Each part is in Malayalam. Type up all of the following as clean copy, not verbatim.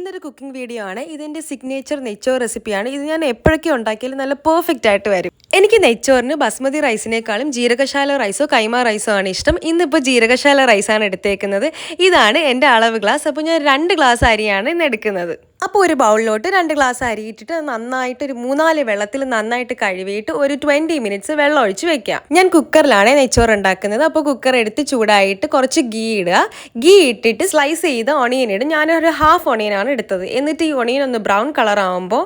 ഇന്നൊരു കുക്കിംഗ് വീഡിയോ ആണ്. ഇതെൻ്റെ സിഗ്നേച്ചർ നെയ്ച്ചോറ് റെസിപ്പിയാണ്. ഇത് ഞാൻ എപ്പോഴൊക്കെ ഉണ്ടാക്കിയാലും നല്ല പെർഫെക്റ്റ് ആയിട്ട് വരും. എനിക്ക് നെയ്ച്ചോറിന് ബസ്മതി റൈസിനേക്കാളും ജീരകശാല റൈസോ കൈമ റൈസോ ആണ് ഇഷ്ടം. ഇന്നിപ്പോൾ ജീരകശാല റൈസാണ് എടുത്തേക്കുന്നത്. ഇതാണ് എൻ്റെ അളവ് ഗ്ലാസ്. അപ്പോൾ ഞാൻ 2 ഗ്ലാസ് അരിയാണ് ഇന്ന് എടുക്കുന്നത്. അപ്പോൾ ഒരു ബൗളിലോട്ട് 2 ഗ്ലാസ് അരി ഇട്ടിട്ട് നന്നായിട്ട് ഒരു 3-4 വെള്ളത്തിൽ നന്നായിട്ട് കഴുകിയിട്ട് ഒരു 20 മിനിറ്റ്സ് വെള്ളം ഒഴിച്ച് വെക്കാം. ഞാൻ കുക്കറിലാണ് നെയ്ച്ചോറ് ഉണ്ടാക്കുന്നത്. അപ്പോൾ കുക്കർ എടുത്ത് ചൂടായിട്ട് കുറച്ച് ഗീ ഇടുക. ഗീ ഇട്ടിട്ട് സ്ലൈസ് ചെയ്ത് ഒണിയൻ ഇടും. ഞാനൊരു ഹാഫ് ഒണിയനാണ് എടുത്തത്. എന്നിട്ട് ഈ ഒണിയൻ ഒന്ന് ബ്രൗൺ കളർ ആകുമ്പോൾ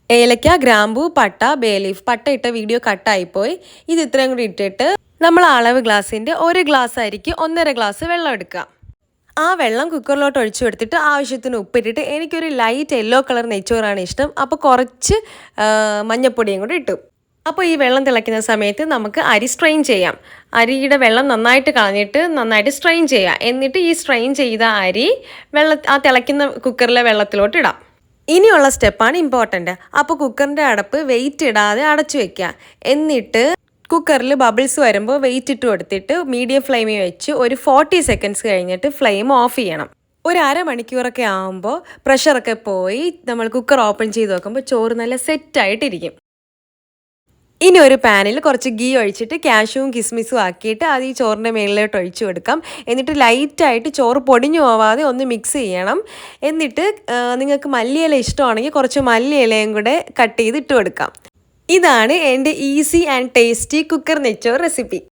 ഏലക്ക, ഗ്രാമ്പൂ, പട്ട, ബേ ലീഫ്. പട്ട ഇട്ട വീഡിയോ കട്ടായിപ്പോയി. ഇത് ഇത്രയും കൂടി ഇട്ടിട്ട് നമ്മൾ അളവ് ഗ്ലാസിൻ്റെ 1 ഗ്ലാസ് അരിക്ക് 1.5 ഗ്ലാസ് വെള്ളം എടുക്കാം. ആ വെള്ളം കുക്കറിലോട്ട് ഒഴിച്ചു കൊടുത്തിട്ട് ആവശ്യത്തിന് ഉപ്പിട്ടിട്ട് എനിക്കൊരു ലൈറ്റ് യെല്ലോ കളർ നെയ്ച്ചോറാണ് ഇഷ്ടം. അപ്പോൾ കുറച്ച് മഞ്ഞപ്പൊടിയും കൂടി ഇട്ടു. അപ്പോൾ ഈ വെള്ളം തിളയ്ക്കുന്ന സമയത്ത് നമുക്ക് അരി സ്ട്രെയിൻ ചെയ്യാം. അരിയുടെ വെള്ളം നന്നായിട്ട് കളഞ്ഞിട്ട് നന്നായിട്ട് സ്ട്രെയിൻ ചെയ്യാം. എന്നിട്ട് ഈ സ്ട്രെയിൻ ചെയ്ത അരി ആ തിളയ്ക്കുന്ന കുക്കറിലെ വെള്ളത്തിലോട്ട് ഇടാം. ഇനിയുള്ള സ്റ്റെപ്പാണ് ഇമ്പോർട്ടൻ്റ്. അപ്പോൾ കുക്കറിൻ്റെ അടപ്പ് വെയിറ്റ് ഇടാതെ അടച്ചു വെക്കുക. എന്നിട്ട് കുക്കറിൽ ബബിൾസ് വരുമ്പോൾ വെയിറ്റ് ഇട്ട് കൊടുത്തിട്ട് മീഡിയം ഫ്ലെയിമിൽ വെച്ച് ഒരു 40 സെക്കൻഡ്സ് കഴിഞ്ഞിട്ട് ഫ്ലെയിം ഓഫ് ചെയ്യണം. ഒരു അരമണിക്കൂറൊക്കെ ആകുമ്പോൾ പ്രഷറൊക്കെ പോയി നമ്മൾ കുക്കർ ഓപ്പൺ ചെയ്ത് നോക്കുമ്പോൾ ചോറ് നല്ല സെറ്റായിട്ടിരിക്കും. ഇനി ഒരു പാനിൽ കുറച്ച് ഗീ ഒഴിച്ചിട്ട് കാഷ്യൂവും കിസ്മിസും ആക്കിയിട്ട് അത് ഈ ചോറിൻ്റെ മേളിലോട്ട് ഒഴിച്ചു കൊടുക്കാം. എന്നിട്ട് ലൈറ്റായിട്ട് ചോറ് പൊടിഞ്ഞു പോവാതെ ഒന്ന് മിക്സ് ചെയ്യണം. എന്നിട്ട് നിങ്ങൾക്ക് മല്ലിയില ഇഷ്ടമാണെങ്കിൽ കുറച്ച് മല്ലിയിലയും കൂടെ കട്ട് ചെയ്ത് ഇട്ട് കൊടുക്കാം. ഇതാണ് എൻ്റെ ഈസി ആൻഡ് ടേസ്റ്റി കുക്കർ നെയ്ച്ചോറ് റെസിപ്പി.